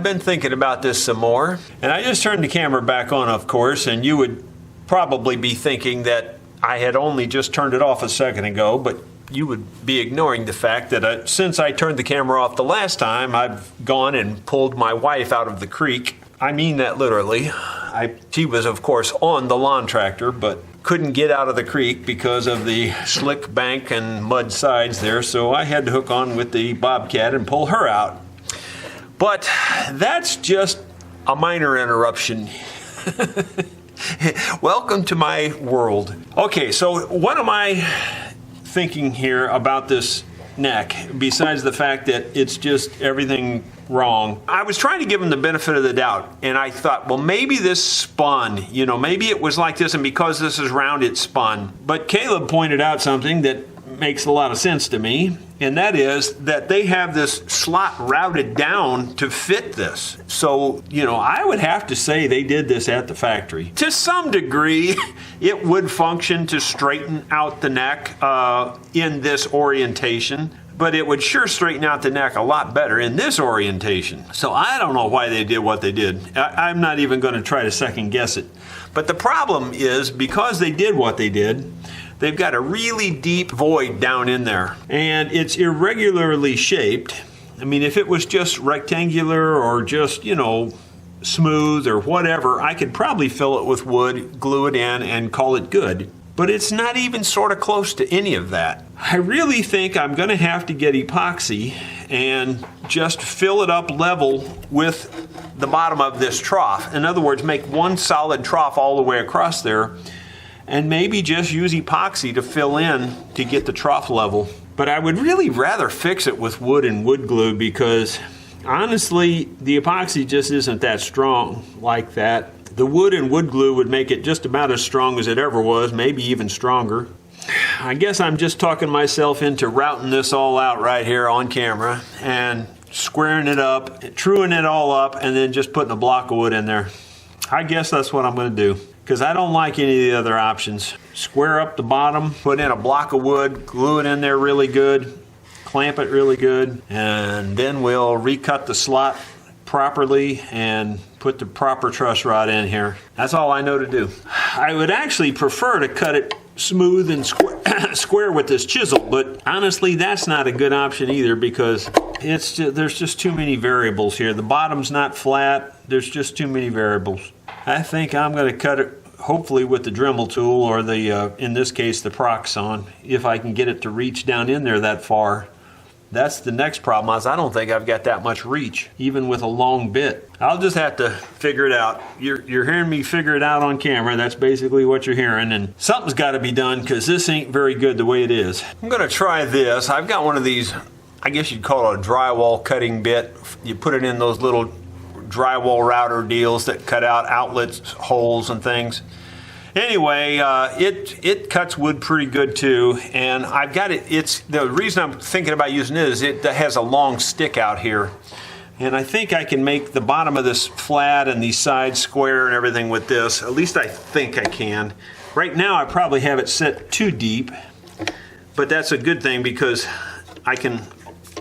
I've been thinking about this some more, and I just turned the camera back on, of course, and you would probably be thinking that I had only just turned it off a second ago, but you would be ignoring the fact that since I turned the camera off the last time, I've gone and pulled my wife out of the creek. I mean that literally. She was, of course, on the lawn tractor, but couldn't get out of the creek because of the slick bank and mud sides there, so I had to hook on with the bobcat and pull her out. But that's just a minor interruption. Welcome to my world. Okay, so what am I thinking here about this neck, besides the fact that it's just everything wrong? I was trying to give him the benefit of the doubt, and I thought, well, maybe this spun, maybe it was like this, and because this is round, it spun. But Caleb pointed out something that makes a lot of sense to me, and that is that they have this slot routed down to fit this. So, I would have to say they did this at the factory. To some degree, it would function to straighten out the neck in this orientation, but it would sure straighten out the neck a lot better in this orientation. So I don't know why they did what they did. I'm not even going to try to second guess it. But the problem is, because they did what they did, they've got a really deep void down in there, and it's irregularly shaped. I mean, if it was just rectangular or just, smooth or whatever, I could probably fill it with wood, glue it in, and call it good. But it's not even sort of close to any of that. I really think I'm going to have to get epoxy and just fill it up level with the bottom of this trough. In other words, make one solid trough all the way across there, and maybe just use epoxy to fill in to get the trough level. But I would really rather fix it with wood and wood glue, because honestly, the epoxy just isn't that strong like that. The wood and wood glue would make it just about as strong as it ever was, maybe even stronger. I guess I'm just talking myself into routing this all out right here on camera and squaring it up, truing it all up, and then just putting a block of wood in there. I guess that's what I'm going to do, because I don't like any of the other options. Square up the bottom, put in a block of wood, glue it in there really good, clamp it really good, and then we'll recut the slot properly and put the proper truss rod in here. That's all I know to do. I would actually prefer to cut it smooth and square with this chisel, but honestly, that's not a good option either, because there's just too many variables here. The bottom's not flat. There's just too many variables. I think I'm going to cut it hopefully with the Dremel tool, or the in this case the Proxxon, if I can get it to reach down in there that far. That's the next problem, is I don't think I've got that much reach, even with a long bit. I'll just have to figure it out. You're hearing me figure it out on camera. That's basically what you're hearing, and something's got to be done, because this ain't very good the way it is. I'm going to try this. I've got one of these, I guess you'd call it a drywall cutting bit. You put it in those little drywall router deals that cut out outlets, holes, and things. Anyway, it cuts wood pretty good too, and I've got it. It's the reason I'm thinking about using it is it has a long stick out here, and I think I can make the bottom of this flat and these sides square and everything with this. At least I think I can. Right now, I probably have it set too deep, but that's a good thing, because I can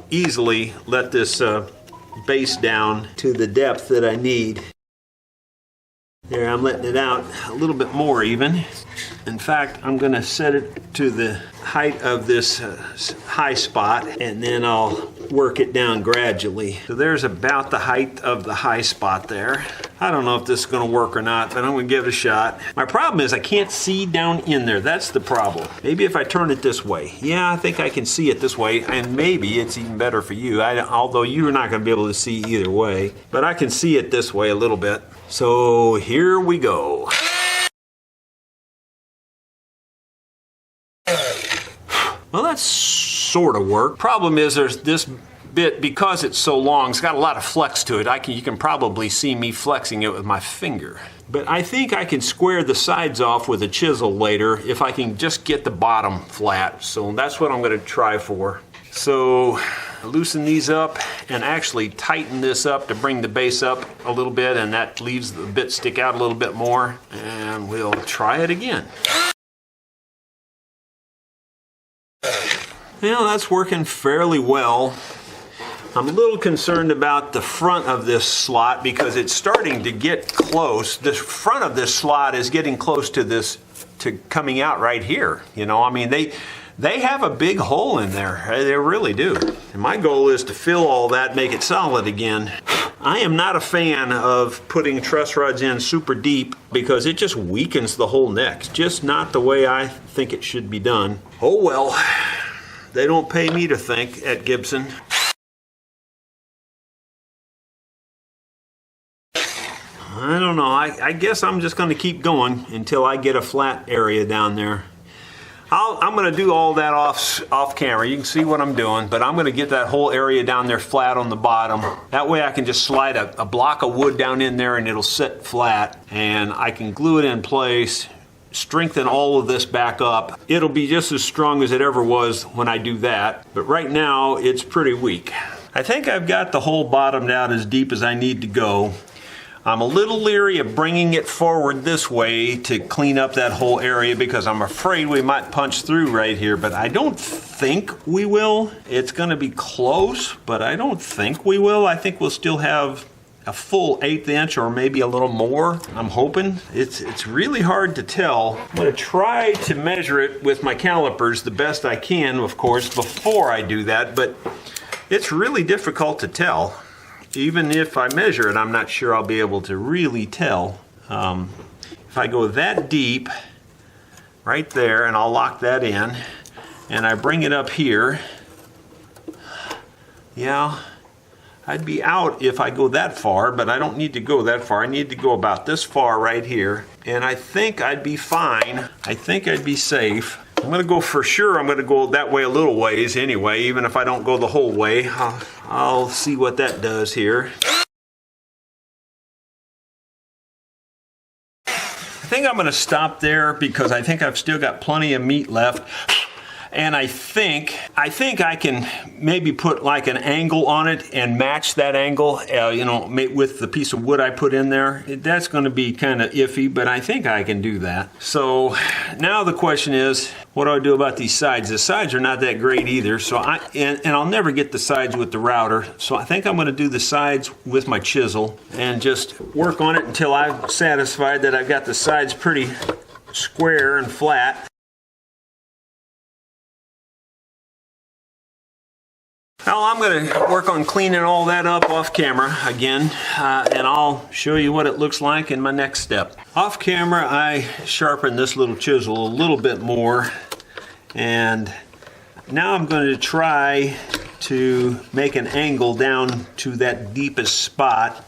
easily let this base down to the depth that I need. There, I'm letting it out a little bit more even. In fact, I'm going to set it to the height of this high spot, and then I'll work it down gradually. So there's about the height of the high spot there. I don't know if this is going to work or not, but I'm going to give it a shot. My problem is I can't see down in there. That's the problem. Maybe if I turn it this way. Yeah, I think I can see it this way, and maybe it's even better for you, although you're not going to be able to see either way. But I can see it this way a little bit. So here we go. Well, that's sort of work. Problem is, there's this bit, because it's so long, it's got a lot of flex to it. You can probably see me flexing it with my finger. But I think I can square the sides off with a chisel later if I can just get the bottom flat. So that's what I'm going to try for. So loosen these up and actually tighten this up to bring the base up a little bit, and that leaves the bit stick out a little bit more, and we'll try it again. Well, that's working fairly well. I'm a little concerned about the front of this slot because it's starting to get close. The front of this slot is getting close to coming out right here. You know, I mean, they have a big hole in there. They really do. And my goal is to fill all that, make it solid again. I am not a fan of putting truss rods in super deep because it just weakens the whole neck. It's just not the way I think it should be done. Oh well, they don't pay me to think at Gibson. I don't know. I guess I'm just going to keep going until I get a flat area down there. I'm going to do all that off camera. You can see what I'm doing, but I'm going to get that whole area down there flat on the bottom. That way I can just slide a block of wood down in there and it'll sit flat, and I can glue it in place, strengthen all of this back up. It'll be just as strong as it ever was when I do that, but right now it's pretty weak. I think I've got the hole bottomed out as deep as I need to go. I'm a little leery of bringing it forward this way to clean up that whole area because I'm afraid we might punch through right here, but I don't think we will. It's going to be close, but I don't think we will. I think we'll still have a full 1/8 inch or maybe a little more. I'm hoping. It's really hard to tell. I'm going to try to measure it with my calipers the best I can, of course, before I do that, but it's really difficult to tell. Even if I measure it, I'm not sure I'll be able to really tell. If I go that deep, right there, and I'll lock that in, and I bring it up here, yeah, I'd be out if I go that far, but I don't need to go that far. I need to go about this far right here, and I think I'd be fine. I think I'd be safe. I'm going to go for sure. I'm going to go that way a little ways anyway, even if I don't go the whole way. I'll see what that does here. I think I'm going to stop there because I think I've still got plenty of meat left. And I think I can maybe put like an angle on it and match that angle, you know, with the piece of wood I put in there. That's going to be kind of iffy, but I think I can do that. So now the question is, what do I do about these sides? The sides are not that great either, so and I'll never get the sides with the router. So I think I'm going to do the sides with my chisel and just work on it until I'm satisfied that I've got the sides pretty square and flat. Well, I'm going to work on cleaning all that up off camera again, and I'll show you what it looks like in my next step. Off camera, I sharpened this little chisel a little bit more, and now I'm going to try to make an angle down to that deepest spot,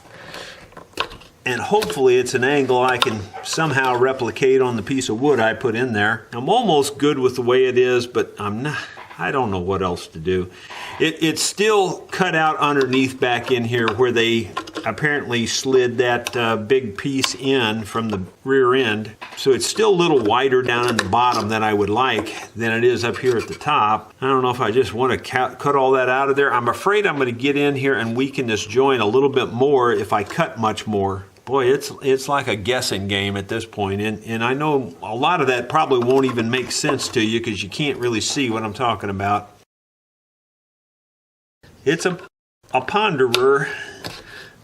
and hopefully it's an angle I can somehow replicate on the piece of wood I put in there. I'm almost good with the way it is, but I don't know what else to do. It's still cut out underneath back in here where they apparently slid that big piece in from the rear end. So it's still a little wider down in the bottom than I would like than it is up here at the top. I don't know if I just want to cut all that out of there. I'm afraid I'm going to get in here and weaken this joint a little bit more if I cut much more. Boy, it's like a guessing game at this point, and I know a lot of that probably won't even make sense to you because you can't really see what I'm talking about. It's a ponderer.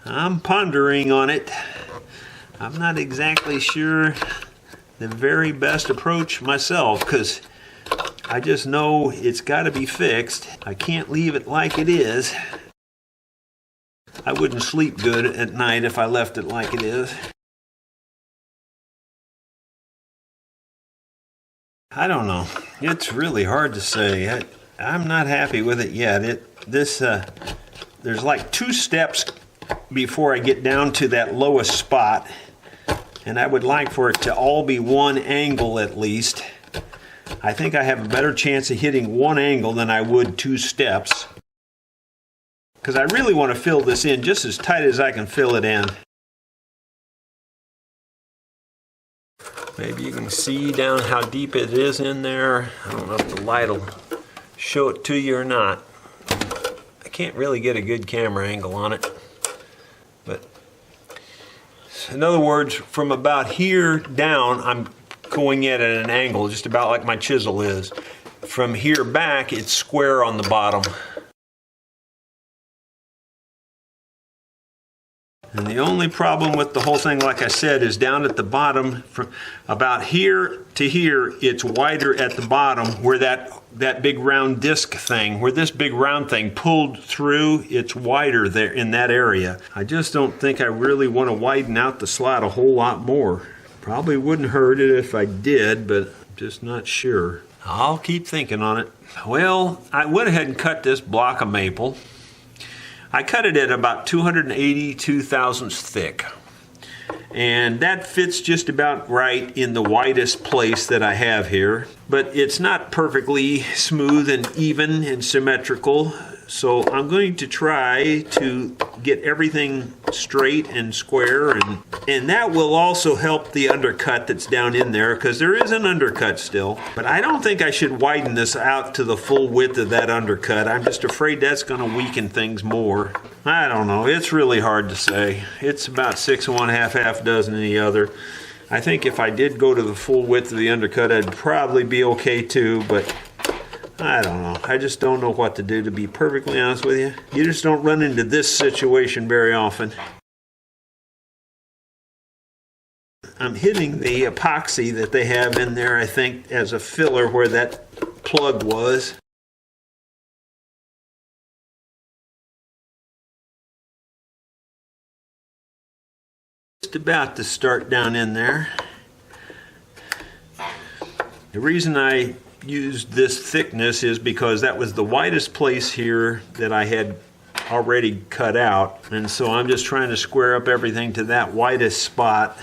I'm pondering on it. I'm not exactly sure the very best approach myself because I just know it's got to be fixed. I can't leave it like it is. I wouldn't sleep good at night if I left it like it is. I don't know. It's really hard to say. I'm not happy with it yet. There's like 2 steps before I get down to that lowest spot, and I would like for it to all be one angle at least. I think I have a better chance of hitting one angle than I would 2 steps. Because I really want to fill this in just as tight as I can fill it in. Maybe you can see down how deep it is in there. I don't know if the light will show it to you or not. I can't really get a good camera angle on it. But in other words, from about here down, I'm going at an angle just about like my chisel is. From here back, it's square on the bottom. The only problem with the whole thing, like I said, is down at the bottom, from about here to here, it's wider at the bottom where that big round disc thing, where this big round thing pulled through, it's wider there in that area. I just don't think I really want to widen out the slot a whole lot more. Probably wouldn't hurt it if I did, but I'm just not sure. I'll keep thinking on it. Well, I went ahead and cut this block of maple. I cut it at about 282 thousandths thick. And that fits just about right in the widest place that I have here. But it's not perfectly smooth and even and symmetrical. So I'm going to try to get everything straight and square, and that will also help the undercut that's down in there, because there is an undercut still. But I don't think I should widen this out to the full width of that undercut. I'm just afraid that's going to weaken things more. I don't know. It's really hard to say. It's about 6 1/2, half dozen of the other. I think if I did go to the full width of the undercut, I'd probably be okay too, but I don't know. I just don't know what to do, to be perfectly honest with you. You just don't run into this situation very often. I'm hitting the epoxy that they have in there, I think, as a filler where that plug was. Just about to start down in there. The reason I used this thickness is because that was the widest place here that I had already cut out, and so I'm just trying to square up everything to that widest spot.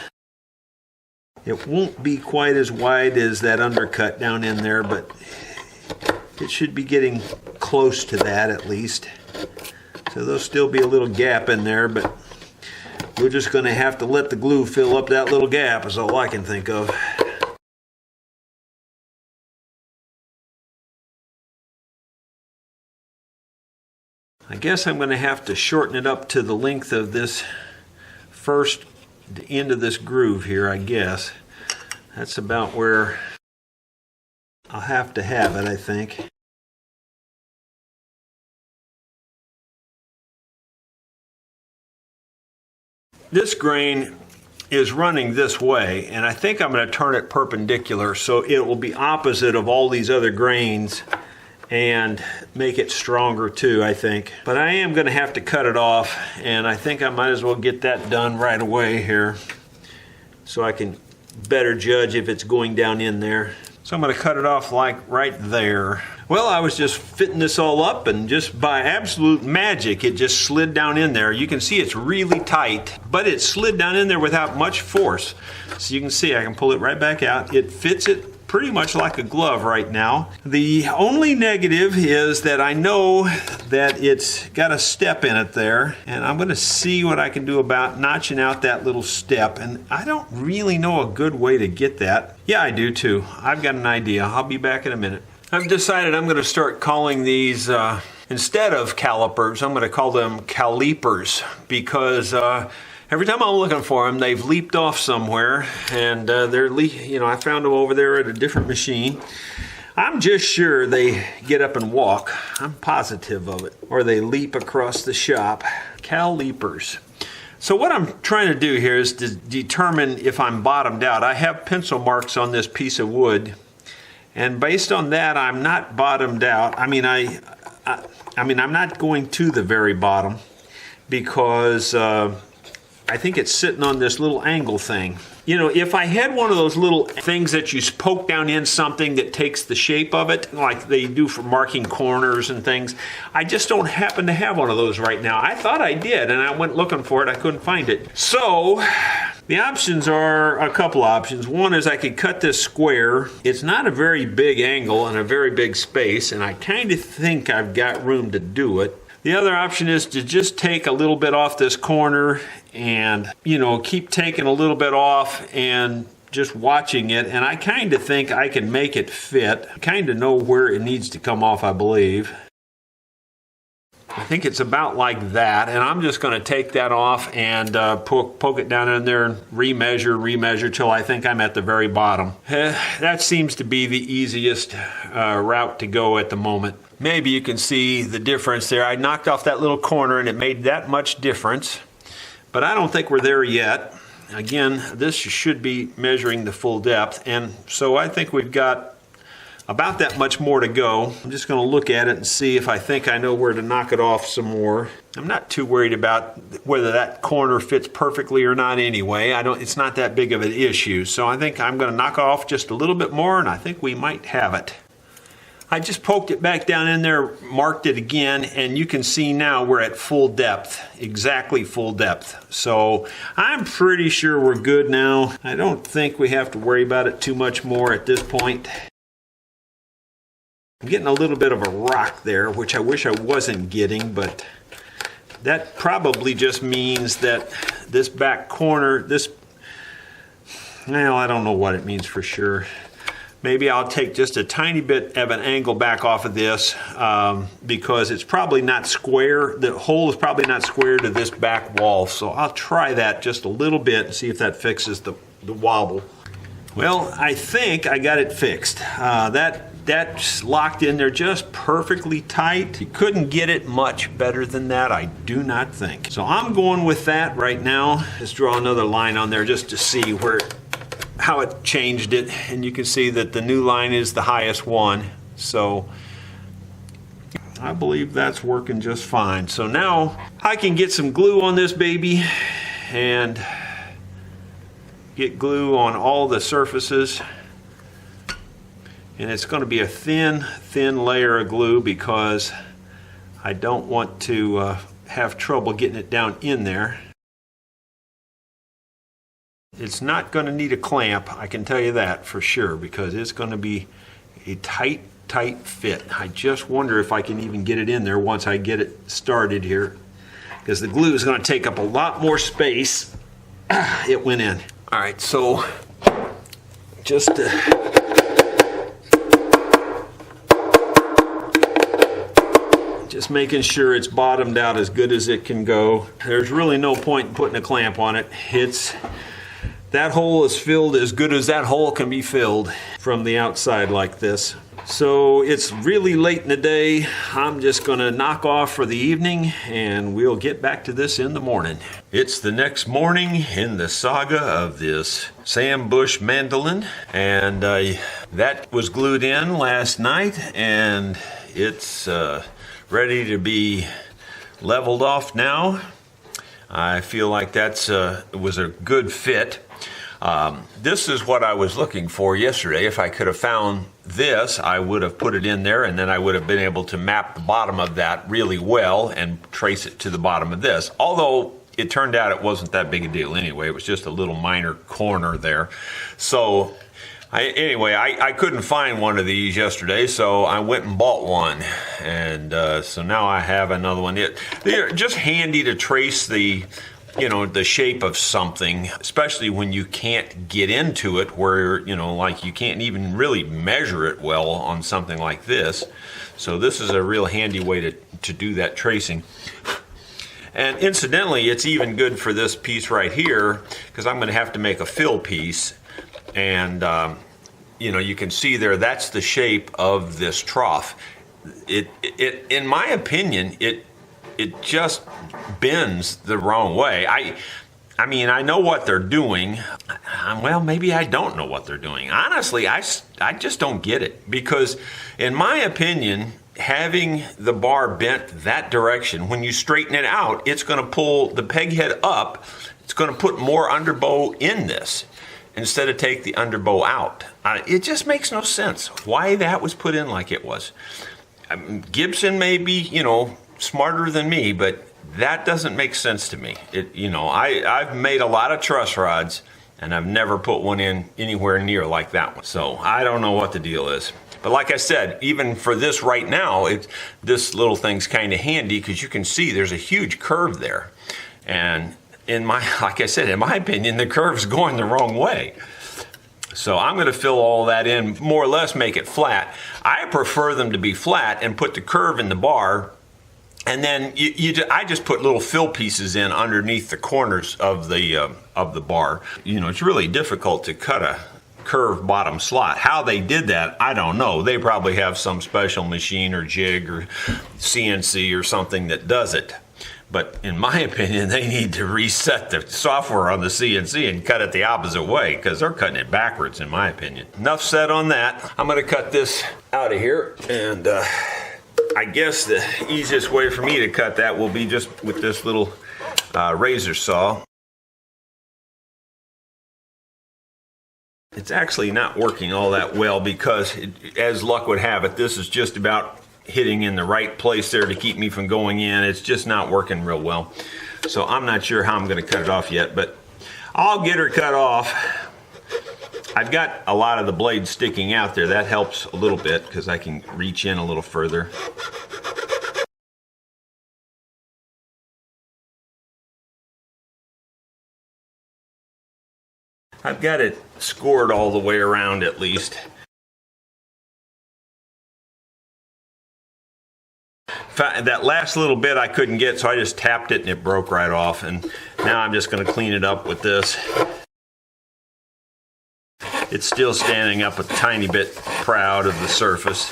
It won't be quite as wide as that undercut down in there, but it should be getting close to that at least. So there'll still be a little gap in there, but we're just going to have to let the glue fill up that little gap, is all I can think of. I guess I'm going to have to shorten it up to the length of this first end of this groove here, I guess. That's about where I'll have to have it, I think. This grain is running this way, and I think I'm going to turn it perpendicular so it will be opposite of all these other grains and make it stronger too, I think. But I am going to have to cut it off, and I think I might as well get that done right away here so I can better judge if it's going down in there. So I'm going to cut it off like right there. Well, I was just fitting this all up, and just by absolute magic it just slid down in there. You can see it's really tight, but it slid down in there without much force. So you can see I can pull it right back out. It fits it pretty much like a glove right now. The only negative is that I know that it's got a step in it there, and I'm going to see what I can do about notching out that little step, and I don't really know a good way to get that. Yeah, I do too. I've got an idea. I'll be back in a minute. I've decided I'm going to start calling these, instead of calipers, I'm going to call them calipers, because every time I'm looking for them, they've leaped off somewhere, and I found them over there at a different machine. I'm just sure they get up and walk. I'm positive of it. Or they leap across the shop. Calipers. So what I'm trying to do here is to determine if I'm bottomed out. I have pencil marks on this piece of wood, and based on that, I'm not bottomed out. I mean, I'm not going to the very bottom, because I think it's sitting on this little angle thing. You know, if I had one of those little things that you poke down in something that takes the shape of it, like they do for marking corners and things, I just don't happen to have one of those right now. I thought I did, and I went looking for it. I couldn't find it. So the options are a couple options. One is I could cut this square. It's not a very big angle and a very big space, and I kind of think I've got room to do it. The other option is to just take a little bit off this corner and, keep taking a little bit off and just watching it. And I kind of think I can make it fit. I kind of know where it needs to come off, I believe. I think it's about like that. And I'm just going to take that off and poke it down in there and remeasure till I think I'm at the very bottom. That seems to be the easiest route to go at the moment. Maybe you can see the difference there. I knocked off that little corner and it made that much difference. but I don't think we're there yet. Again, this should be measuring the full depth, and so I think we've got about that much more to go. I'm just going to look at it and see if I think I know where to knock it off some more. I'm not too worried about whether that corner fits perfectly or not anyway. It's not that big of an issue. So I think I'm going to knock off just a little bit more, and I think we might have it. I just poked it back down in there, marked it again, and you can see now we're at full depth, exactly full depth. So I'm pretty sure we're good now. I don't think we have to worry about it too much more at this point. I'm getting a little bit of a rock there, which I wish I wasn't getting, but that probably just means that this back corner, well, I don't know what it means for sure. Maybe I'll take just a tiny bit of an angle back off of this because it's probably not square. The hole is probably not square to this back wall, so I'll try that just a little bit and see if that fixes the wobble. Well, I think I got it fixed. That's locked in there just perfectly tight. You couldn't get it much better than that, I do not think. So I'm going with that right now. Let's draw another line on there just to see how it changed it. And you can see that the new line is the highest one. So I believe that's working just fine. So now I can get some glue on this baby and get glue on all the surfaces. And it's going to be a thin layer of glue because I don't want to have trouble getting it down in there. It's not going to need a clamp, I can tell you that for sure, because it's going to be a tight fit. I just wonder if I can even get it in there once I get it started here, because the glue is going to take up a lot more space. It went in. All right, so just making sure it's bottomed out as good as it can go. There's really no point in putting a clamp on it. That hole is filled as good as that hole can be filled from the outside like this. So it's really late in the day. I'm just gonna knock off for the evening and we'll get back to this in the morning. It's the next morning in the saga of this Sam Bush Mandolin, and that was glued in last night, and it's ready to be leveled off now. I feel like that's was a good fit. This is what I was looking for yesterday. If I could have found this, I would have put it in there, and then I would have been able to map the bottom of that really well and trace it to the bottom of this. Although it turned out it wasn't that big a deal anyway. It was just a little minor corner there. So anyway, I couldn't find one of these yesterday, so I went and bought one. And so now I have another one. They're just handy to trace the shape of something, especially when you can't get into it where, like you can't even really measure it well on something like this. So this is a real handy way to do that tracing. And incidentally, it's even good for this piece right here, because I'm going to have to make a fill piece. And, you can see there, that's the shape of this trough. In my opinion, it just bends the wrong way. I mean, I know what they're doing. Well, maybe I don't know what they're doing. Honestly, I just don't get it, because in my opinion, having the bar bent that direction, when you straighten it out, it's going to pull the peg head up. It's going to put more underbow in this instead of take the underbow out. It just makes no sense why that was put in like it was. Gibson may be, smarter than me, but that doesn't make sense to me. I've made a lot of truss rods, and I've never put one in anywhere near like that one. So I don't know what the deal is. But like I said, even for this right now, this little thing's kind of handy, because you can see there's a huge curve there. And like I said, in my opinion, the curve's going the wrong way. So I'm going to fill all that in, more or less make it flat. I prefer them to be flat and put the curve in the bar. And then I just put little fill pieces in underneath the corners of the bar. It's really difficult to cut a curved bottom slot. How they did that, I don't know. They probably have some special machine or jig or CNC or something that does it. But in my opinion, they need to reset the software on the CNC and cut it the opposite way, because they're cutting it backwards, in my opinion. Enough said on that. I'm going to cut this out of here, and I guess the easiest way for me to cut that will be just with this little razor saw. It's actually not working all that well because, as luck would have it, this is just about hitting in the right place there to keep me from going in. It's just not working real well. So I'm not sure how I'm going to cut it off yet, but I'll get her cut off. I've got a lot of the blade sticking out there. That helps a little bit because I can reach in a little further. I've got it scored all the way around at least. That last little bit I couldn't get, so I just tapped it and it broke right off. And now I'm just going to clean it up with this. It's still standing up a tiny bit proud of the surface.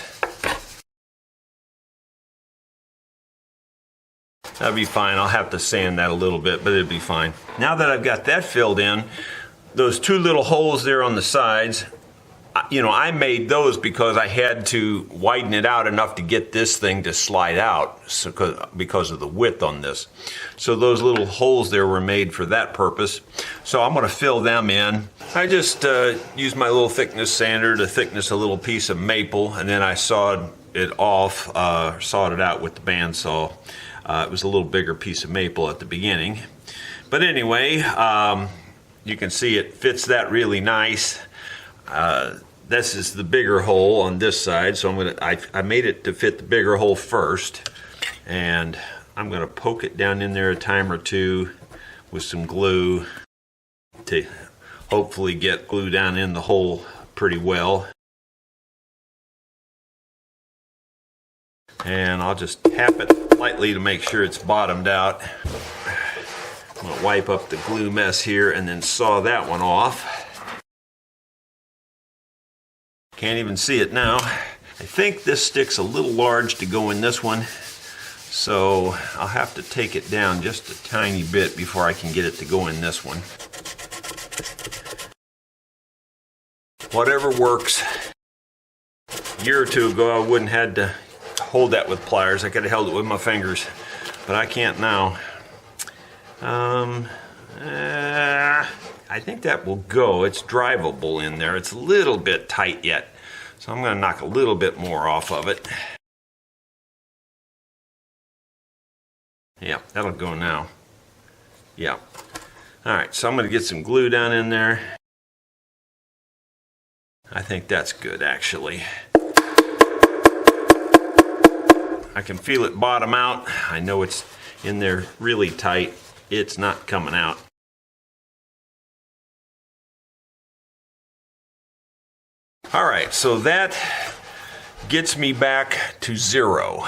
That'll be fine. I'll have to sand that a little bit, but it'll be fine. Now that I've got that filled in, those two little holes there on the sides, you know, I made those because I had to widen it out enough to get this thing to slide out, so, because of the width on this. So those little holes there were made for that purpose. So I'm going to fill them in. I just used my little thickness sander to thickness a little piece of maple, and then I sawed it off, sawed it out with the bandsaw. It was a little bigger piece of maple at the beginning. But anyway, you can see it fits that really nice. This is the bigger hole on this side, so I made it to fit the bigger hole first, and I'm gonna poke it down in there a time or two with some glue to hopefully get glue down in the hole pretty well. And I'll just tap it lightly to make sure it's bottomed out. I'm gonna wipe up the glue mess here and then saw that one off. Can't even see it now. I think this stick's a little large to go in this one, so I'll have to take it down just a tiny bit before I can get it to go in this one. Whatever works. A year or two ago I wouldn't have had to hold that with pliers. I could have held it with my fingers, but I can't now. I think that will go. It's drivable in there. It's a little bit tight yet, so I'm going to knock a little bit more off of it. Yeah, that'll go now. Yeah. All right, so I'm going to get some glue down in there. I think that's good, actually. I can feel it bottom out. I know it's in there really tight. It's not coming out. All right, so that gets me back to 0.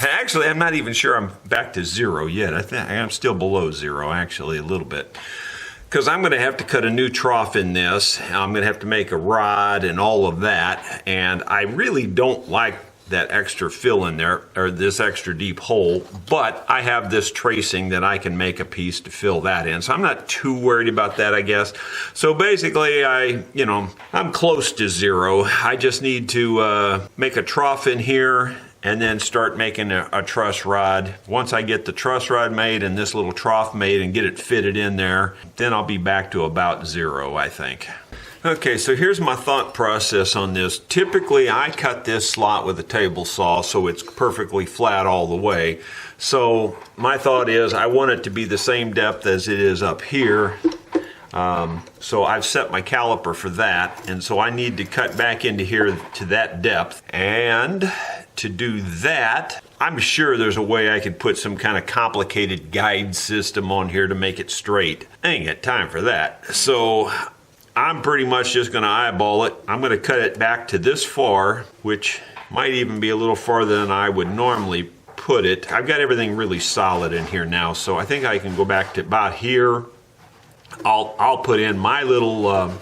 Actually, I'm not even sure I'm back to 0 yet. I think I'm still below 0, actually, a little bit. Because I'm going to have to cut a new trough in this. I'm going to have to make a rod and all of that. And I really don't like that extra fill in there, or this extra deep hole, but I have this tracing that I can make a piece to fill that in. So I'm not too worried about that, I guess. So basically, I'm close to 0. I just need to make a trough in here and then start making a truss rod. Once I get the truss rod made and this little trough made and get it fitted in there, then I'll be back to about 0, I think. Okay, so here's my thought process on this. Typically, I cut this slot with a table saw so it's perfectly flat all the way. So my thought is I want it to be the same depth as it is up here. So I've set my caliper for that, and so I need to cut back into here to that depth. And to do that, I'm sure there's a way I could put some kind of complicated guide system on here to make it straight. I ain't got time for that. So I'm pretty much just going to eyeball it. I'm going to cut it back to this far, which might even be a little farther than I would normally put it. I've got everything really solid in here now, so I think I can go back to about here. I'll put in my little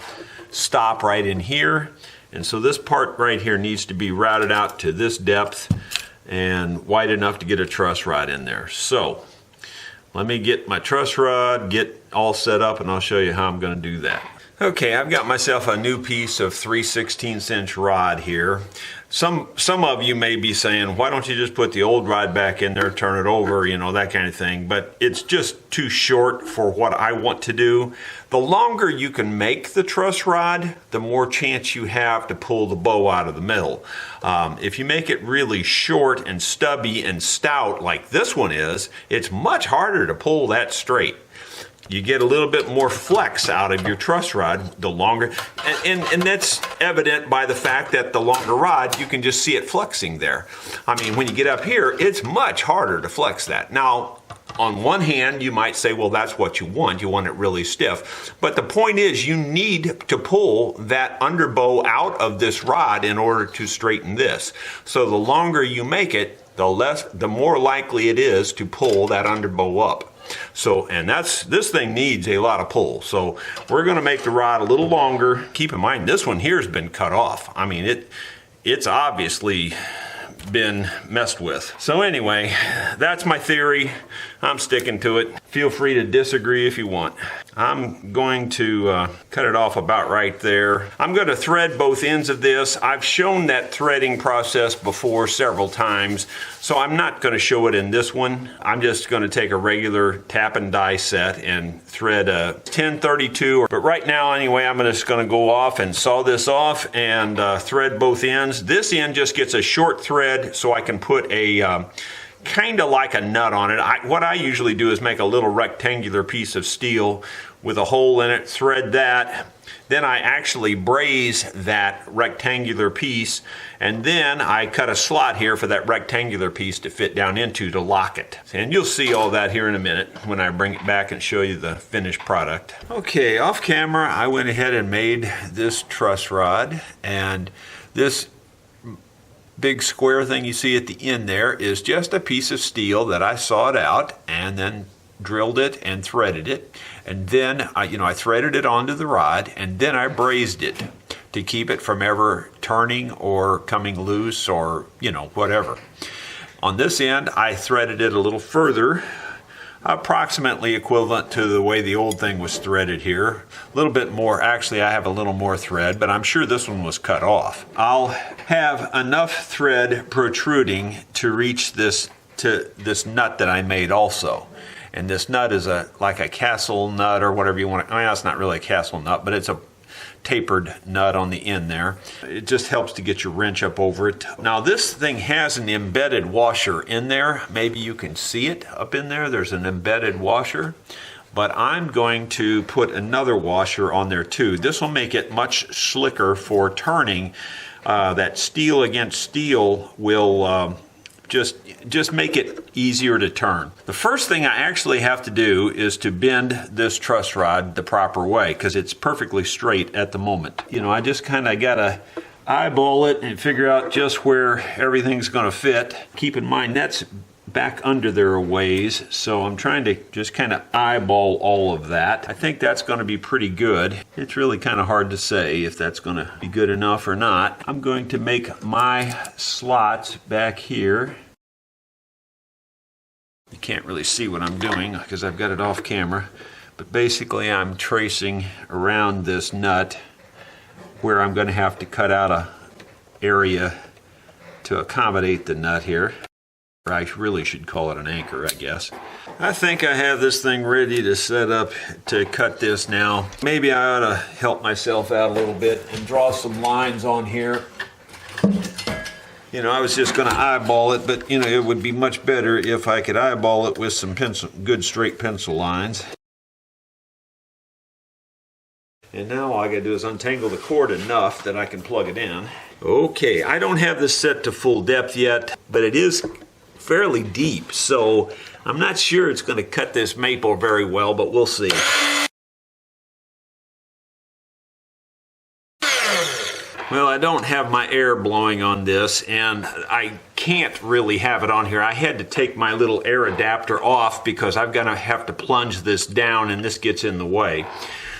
stop right in here, and so this part right here needs to be routed out to this depth, and wide enough to get a truss rod in there. So let me get my truss rod, get all set up, and I'll show you how I'm going to do that. Okay, I've got myself a new piece of 3/16" rod here. Some of you may be saying, why don't you just put the old rod back in there, turn it over, you know, that kind of thing. But it's just too short for what I want to do. The longer you can make the truss rod, the more chance you have to pull the bow out of the middle. If you make it really short and stubby and stout like this one is, it's much harder to pull that straight. You get a little bit more flex out of your truss rod the longer, and that's evident by the fact that the longer rod, you can just see it flexing there. I mean, when you get up here, it's much harder to flex that. Now, on one hand, you might say, well, that's what you want it really stiff. But the point is, you need to pull that underbow out of this rod in order to straighten this. So the longer you make it, the more likely it is to pull that underbow up. So, and this thing needs a lot of pull. So we're going to make the rod a little longer. Keep in mind, this one here has been cut off. I mean, it's obviously been messed with. So anyway, that's my theory. I'm sticking to it. Feel free to disagree if you want. I'm going to cut it off about right there. I'm going to thread both ends of this. I've shown that threading process before several times, so I'm not going to show it in this one. I'm just going to take a regular tap and die set and thread a 1032. But right now, anyway, I'm just going to go off and saw this off and thread both ends. This end just gets a short thread so I can put a kind of like a nut on it. What I usually do is make a little rectangular piece of steel with a hole in it, thread that, then I actually braze that rectangular piece, and then I cut a slot here for that rectangular piece to fit down into to lock it. And you'll see all that here in a minute when I bring it back and show you the finished product. Okay, off camera, I went ahead and made this truss rod, and this big square thing you see at the end there is just a piece of steel that I sawed out and then drilled it and threaded it, and then I threaded it onto the rod, and then I brazed it to keep it from ever turning or coming loose or whatever. On this end, I threaded it a little further, approximately equivalent to the way the old thing was threaded here. A little bit more, actually I have a little more thread, but I'm sure this one was cut off. I'll have enough thread protruding to reach this nut that I made also. And this nut is like a castle nut or whatever you want. I mean, it's not really a castle nut, but it's a tapered nut on the end there. It just helps to get your wrench up over it. Now this thing has an embedded washer in there. Maybe you can see it up in there. There's an embedded washer. But I'm going to put another washer on there too. This will make it much slicker for turning. That steel against steel will just make it easier to turn. The first thing I actually have to do is to bend this truss rod the proper way, because it's perfectly straight at the moment. I just kind of gotta eyeball it and figure out just where everything's gonna fit. Keep in mind that's back under there a ways, so I'm trying to just kind of eyeball all of that. I think that's going to be pretty good. It's really kind of hard to say if that's going to be good enough or not. I'm going to make my slots back here. You can't really see what I'm doing because I've got it off camera, but basically I'm tracing around this nut where I'm going to have to cut out a area to accommodate the nut here. I really should call it an anchor, I guess. I think I have this thing ready to set up to cut this now. Maybe I ought to help myself out a little bit and draw some lines on here. I was just going to eyeball it, but it would be much better if I could eyeball it with some good straight pencil lines. And now all I got to do is untangle the cord enough that I can plug it in. Okay, I don't have this set to full depth yet, but it is fairly deep, so I'm not sure it's going to cut this maple very well, but we'll see. Well, I don't have my air blowing on this, and I can't really have it on here. I had to take my little air adapter off because I'm going to have to plunge this down and this gets in the way.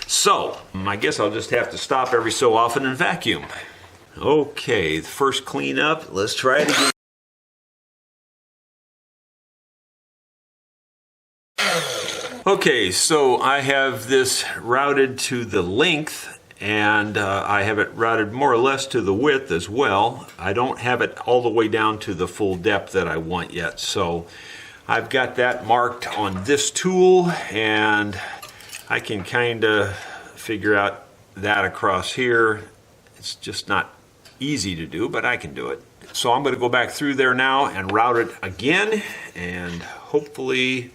So, I guess I'll just have to stop every so often and vacuum. Okay, the first cleanup, let's try it again. Okay, so I have this routed to the length, and I have it routed more or less to the width as well. I don't have it all the way down to the full depth that I want yet, so I've got that marked on this tool, and I can kind of figure out that across here. It's just not easy to do, but I can do it. So I'm going to go back through there now and route it again, and hopefully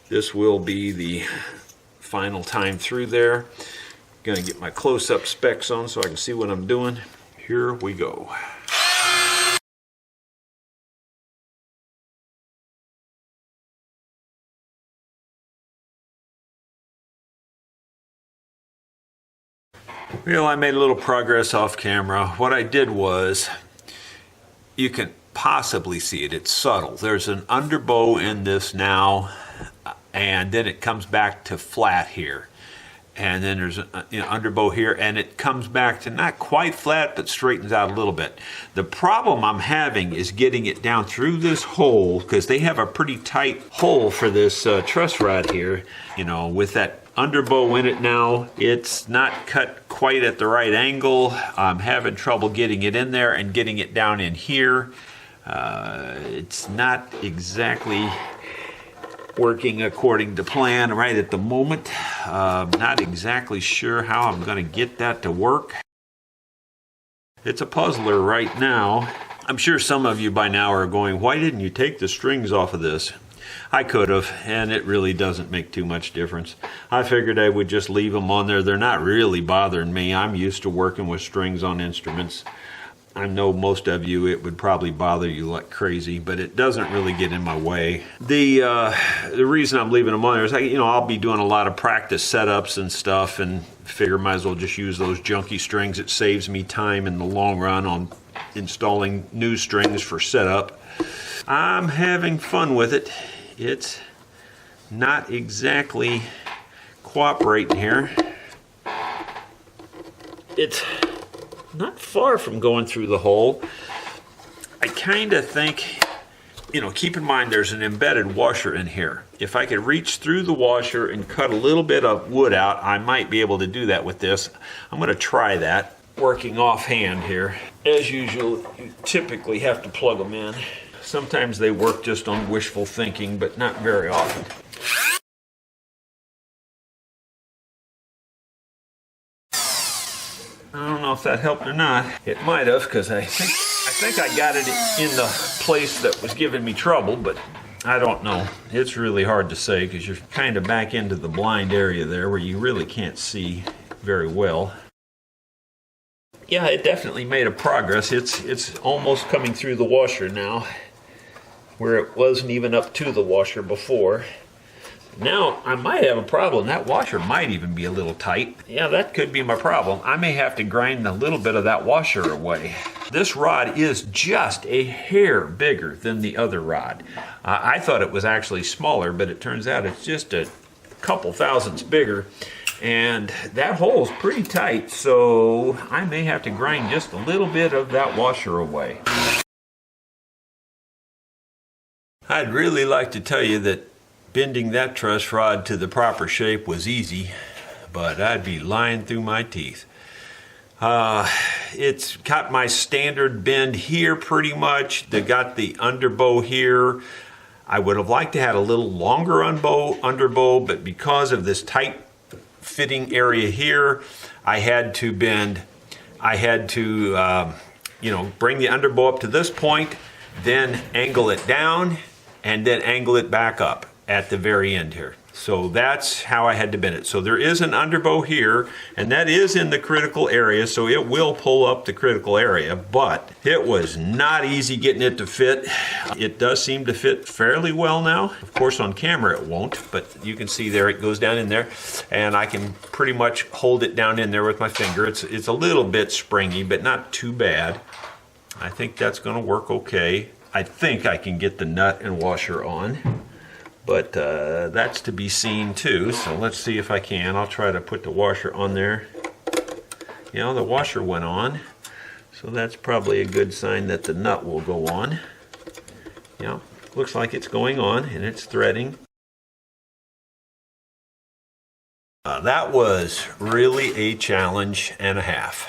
this will be the final time through there. Going to get my close-up specs on so I can see what I'm doing. Here we go. Well, I made a little progress off camera. What I did was, you can possibly see it, it's subtle. There's an underbow in this now, and then it comes back to flat here. And then there's an underbow here, and it comes back to not quite flat, but straightens out a little bit. The problem I'm having is getting it down through this hole, because they have a pretty tight hole for this truss rod here. You know, with that underbow in it now, it's not cut quite at the right angle. I'm having trouble getting it in there and getting it down in here. It's not exactly working according to plan right at the moment. Not exactly sure how I'm going to get that to work. It's a puzzler right now. I'm sure some of you by now are going, why didn't you take the strings off of this? I could have, and it really doesn't make too much difference. I figured I would just leave them on there. They're not really bothering me. I'm used to working with strings on instruments. I know most of you, it would probably bother you like crazy, but it doesn't really get in my way. The reason I'm leaving them on there is, I'll be doing a lot of practice setups and stuff, and figure might as well just use those junky strings. It saves me time in the long run on installing new strings for setup. I'm having fun with it. It's not exactly cooperating here. It's not far from going through the hole. I kind of think, keep in mind there's an embedded washer in here. If I could reach through the washer and cut a little bit of wood out, I might be able to do that with this. I'm going to try that, working offhand here. As usual, you typically have to plug them in. Sometimes they work just on wishful thinking, but not very often. I don't know if that helped or not. It might have, because I think I got it in the place that was giving me trouble, but I don't know. It's really hard to say, because you're kind of back into the blind area there where you really can't see very well. Yeah, it definitely made a progress. It's almost coming through the washer now, where it wasn't even up to the washer before. Now, I might have a problem. That washer might even be a little tight. Yeah, that could be my problem. I may have to grind a little bit of that washer away. This rod is just a hair bigger than the other rod. I thought it was actually smaller, but it turns out it's just a couple thousandths bigger. And that hole's pretty tight, so I may have to grind just a little bit of that washer away. I'd really like to tell you that bending that truss rod to the proper shape was easy, but I'd be lying through my teeth. It's got my standard bend here pretty much. They got the underbow here. I would have liked to have a little longer underbow, but because of this tight fitting area here, I had to bend. I had to, bring the underbow up to this point, then angle it down, and then angle it back up at the very end here. So that's how I had to bend it. So there is an underbow here, and that is in the critical area, so it will pull up the critical area, but it was not easy getting it to fit. It does seem to fit fairly well now. Of course, on camera it won't, but you can see there it goes down in there, and I can pretty much hold it down in there with my finger. It's a little bit springy, but not too bad. I think that's gonna work okay. I think I can get the nut and washer on, but that's to be seen too. So let's see if I can. I'll try to put the washer on there. The washer went on, so that's probably a good sign that the nut will go on. Looks like it's going on and it's threading. That was really a challenge and a half.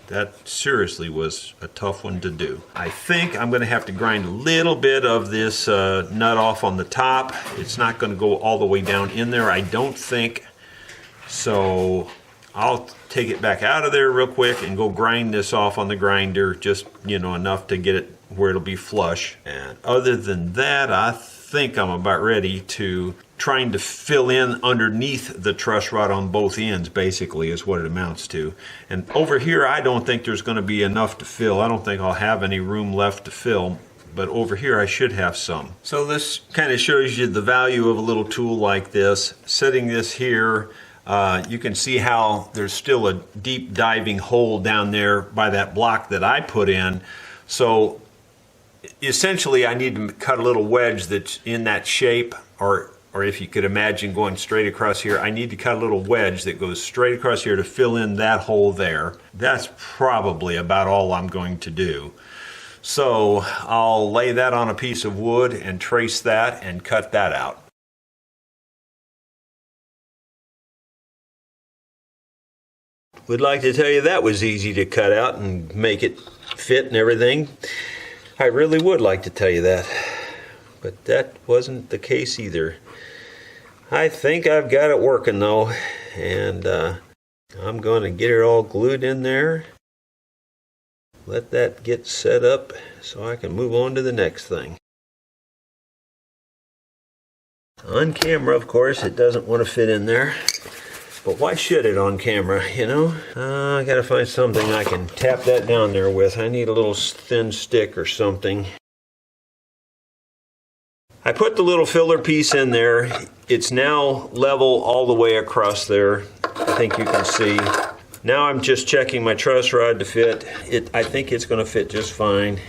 That seriously was a tough one to do. I think I'm going to have to grind a little bit of this nut off on the top. It's not going to go all the way down in there, I don't think. So I'll take it back out of there real quick and go grind this off on the grinder, just, you know, enough to get it where it'll be flush. And other than that, I think I'm about ready to trying to fill in underneath the truss rod on both ends, basically, is what it amounts to. And over here, I don't think there's going to be enough to fill. I don't think I'll have any room left to fill, but over here I should have some. So this kind of shows you the value of a little tool like this. Setting this here, you can see how there's still a deep diving hole down there by that block that I put in. So essentially I need to cut a little wedge that's in that shape, or if you could imagine going straight across here, I need to cut a little wedge that goes straight across here to fill in that hole there. That's probably about all I'm going to do. So I'll lay that on a piece of wood and trace that and cut that out. Would like to tell you that was easy to cut out and make it fit and everything. I really would like to tell you that, but that wasn't the case either. I think I've got it working though, and I'm going to get it all glued in there. Let that get set up so I can move on to the next thing. On camera, of course, it doesn't want to fit in there. But why should it on camera, you know? I gotta find something I can tap that down there with. I need a little thin stick or something. I put the little filler piece in there. It's now level all the way across there. I think you can see. Now I'm just checking my truss rod to fit. I think it's gonna fit just fine.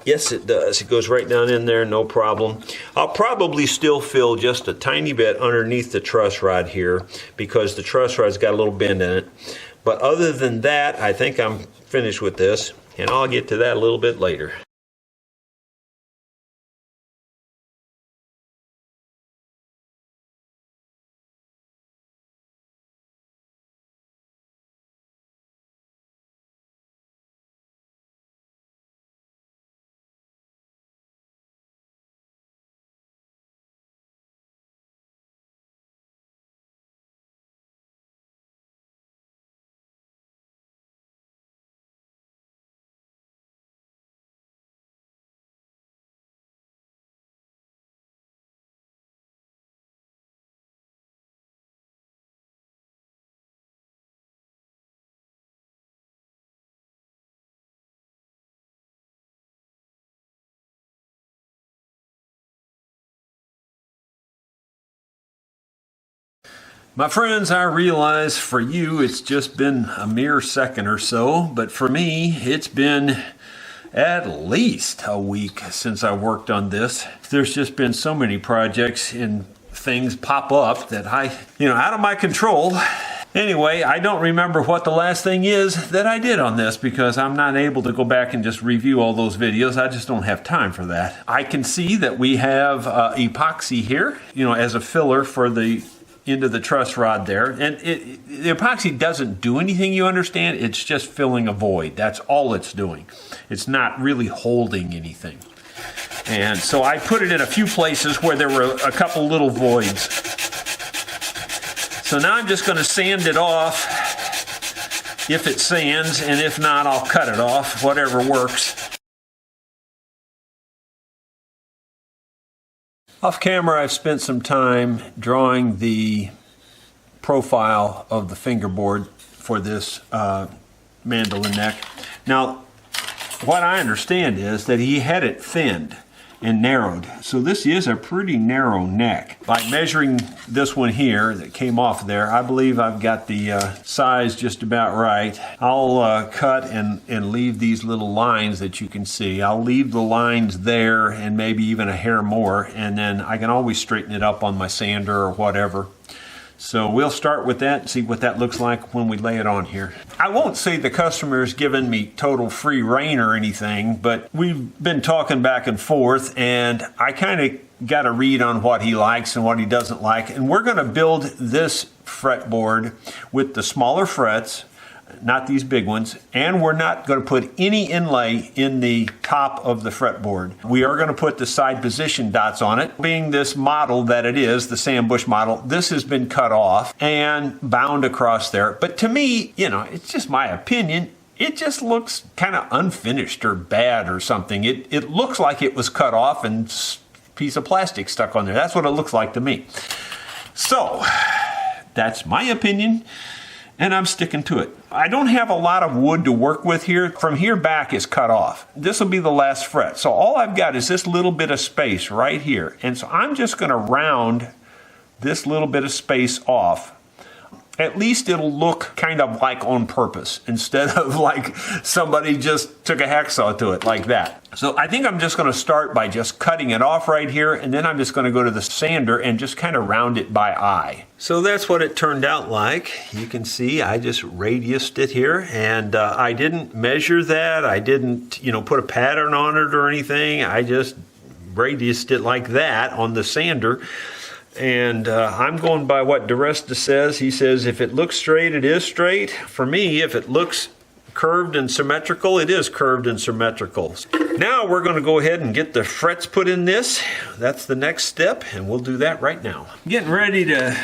Yes, it does. It goes right down in there, no problem. I'll probably still fill just a tiny bit underneath the truss rod here because the truss rod's got a little bend in it. But other than that, I think I'm finished with this, and I'll get to that a little bit later. My friends, I realize for you it's just been a mere second or so, but for me it's been at least a week since I worked on this. There's just been so many projects and things pop up that out of my control. Anyway, I don't remember what the last thing is that I did on this because I'm not able to go back and just review all those videos. I just don't have time for that. I can see that we have epoxy here, as a filler for the into the truss rod there, and the epoxy doesn't do anything, you understand. It's just filling a void. That's all it's doing. It's not really holding anything. And so I put it in a few places where there were a couple little voids. So now I'm just going to sand it off if it sands, and if not, I'll cut it off, whatever works. Off camera, I've spent some time drawing the profile of the fingerboard for this mandolin neck. Now, what I understand is that he had it thinned and narrowed. So this is a pretty narrow neck. By measuring this one here that came off there, I believe I've got the size just about right. I'll cut and leave these little lines that you can see. I'll leave the lines there and maybe even a hair more, and then I can always straighten it up on my sander or whatever. So we'll start with that and see what that looks like when we lay it on here. I won't say the customer's given me total free rein or anything, but we've been talking back and forth, and I kind of got a read on what he likes and what he doesn't like. And we're going to build this fretboard with the smaller frets, not these big ones, and we're not going to put any inlay in the top of the fretboard. We are going to put the side position dots on it. Being this model that it is, the Sam Bush model, this has been cut off and bound across there. But to me, you know, it's just my opinion, it just looks kind of unfinished or bad or something. It looks like it was cut off and a piece of plastic stuck on there. That's what it looks like to me. So, that's my opinion, and I'm sticking to it. I don't have a lot of wood to work with here. From here back is cut off. This will be the last fret. So all I've got is this little bit of space right here. And so I'm just going to round this little bit of space off. At least it'll look kind of like on purpose instead of like somebody just took a hacksaw to it like that. So I think I'm just going to start by just cutting it off right here, and then I'm just going to go to the sander and just kind of round it by eye. So that's what it turned out like. You can see I just radiused it here, and I didn't measure that. I didn't, you know, put a pattern on it or anything. I just radiused it like that on the sander. And I'm going by what DeResta says. He says if it looks straight, it is straight. For me, if it looks curved and symmetrical, it is curved and symmetrical. Now we're going to go ahead and get the frets put in this. That's the next step, and we'll do that right now. Getting ready to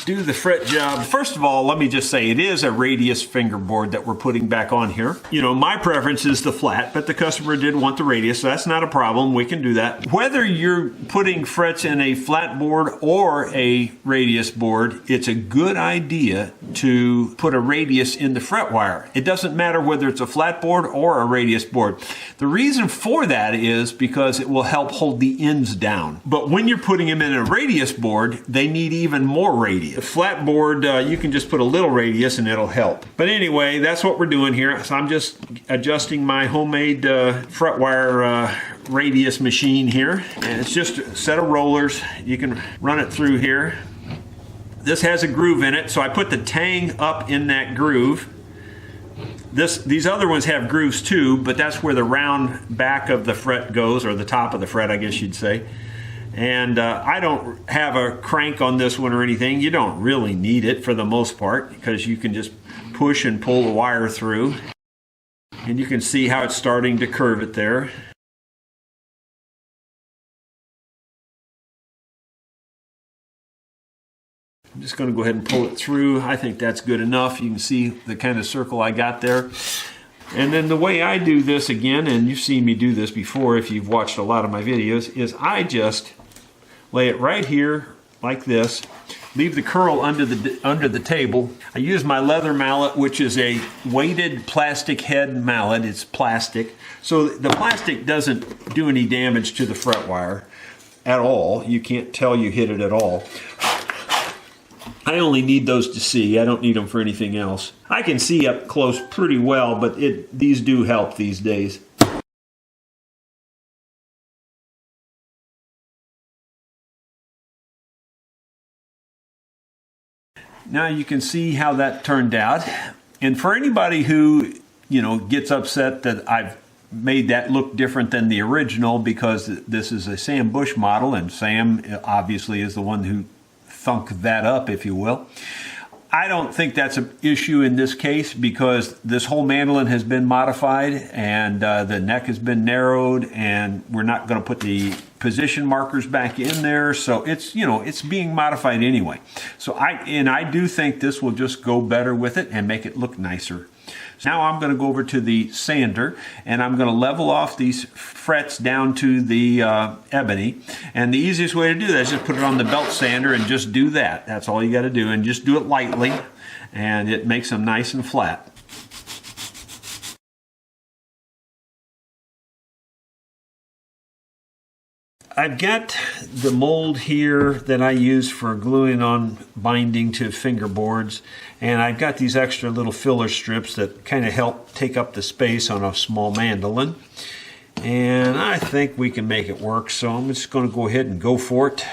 do the fret job. First of all, let me just say it is a radius fingerboard that we're putting back on here. You know, my preference is the flat, but the customer did want the radius, so that's not a problem. We can do that. Whether you're putting frets in a flat board or a radius board, it's a good idea to put a radius in the fret wire. It doesn't matter whether it's a flat board or a radius board. The reason for that is because it will help hold the ends down. But when you're putting them in a radius board, they need even more radius. The flat board, you can just put a little radius and it'll help. But anyway, that's what we're doing here. So I'm just adjusting my homemade fret wire radius machine here. And it's just a set of rollers. You can run it through here. This has a groove in it, so I put the tang up in that groove. These other ones have grooves too, but that's where the round back of the fret goes, or the top of the fret, I guess you'd say. And I don't have a crank on this one or anything. You don't really need it for the most part, because you can just push and pull the wire through. And you can see how it's starting to curve it there. I'm just going to go ahead and pull it through. I think that's good enough. You can see the kind of circle I got there. And then the way I do this again, and you've seen me do this before if you've watched a lot of my videos, is I just lay it right here like this. Leave the curl under the table. I use my leather mallet, which is a weighted plastic head mallet. It's plastic. So the plastic doesn't do any damage to the fret wire at all. You can't tell you hit it at all. I only need those to see. I don't need them for anything else. I can see up close pretty well, but these do help these days. Now you can see how that turned out. And for anybody who, you know, gets upset that I've made that look different than the original because this is a Sam Bush model, and Sam obviously is the one who thunk that up, if you will. I don't think that's an issue in this case because this whole mandolin has been modified and the neck has been narrowed, and we're not going to put the position markers back in there. So it's, you know, it's being modified anyway. So I do think this will just go better with it and make it look nicer. So now I'm going to go over to the sander and I'm going to level off these frets down to the ebony. And the easiest way to do that is just put it on the belt sander and just do that. That's all you got to do, and just do it lightly, and it makes them nice and flat. I've got the mold here that I use for gluing on binding to fingerboards, and I've got these extra little filler strips that kind of help take up the space on a small mandolin, and I think we can make it work, so I'm just going to go ahead and go for it.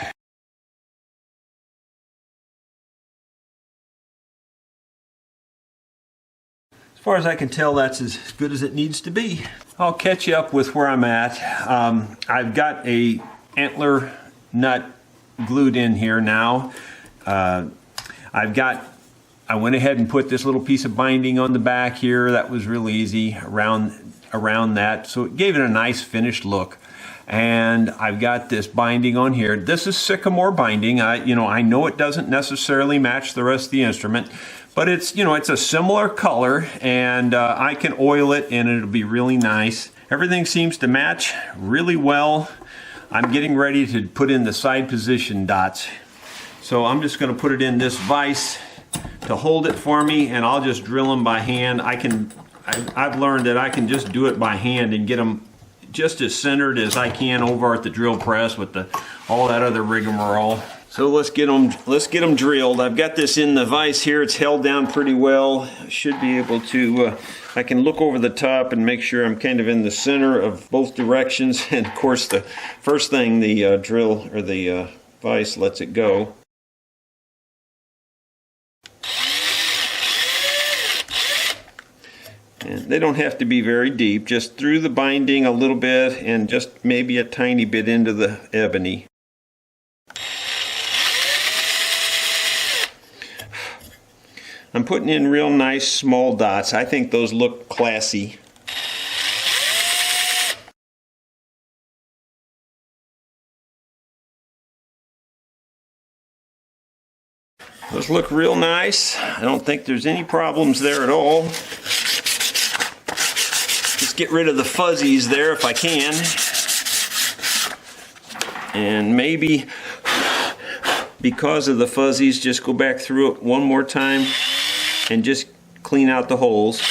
As far as I can tell, that's as good as it needs to be. I'll catch you up with where I'm at. I've got a antler nut glued in here now. I went ahead and put this little piece of binding on the back here. That was real easy around that. So it gave it a nice finished look. And I've got this binding on here. This is Sycamore Binding. I know it doesn't necessarily match the rest of the instrument, but it's a similar color, and I can oil it and it'll be really nice. Everything seems to match really well. I'm getting ready to put in the side position dots. So I'm just going to put it in this vise to hold it for me, and I'll just drill them by hand. I've learned that I can just do it by hand and get them just as centered as I can over at the drill press with all that other rigmarole. So let's get them drilled. I've got this in the vise here. It's held down pretty well. I should be able to, I can look over the top and make sure I'm kind of in the center of both directions. And of course, the first thing the drill or the vise lets it go. And they don't have to be very deep, just through the binding a little bit and just maybe a tiny bit into the ebony. I'm putting in real nice small dots. I think those look classy. Those look real nice. I don't think there's any problems there at all. Just get rid of the fuzzies there if I can. And maybe because of the fuzzies, just go back through it one more time and just clean out the holes.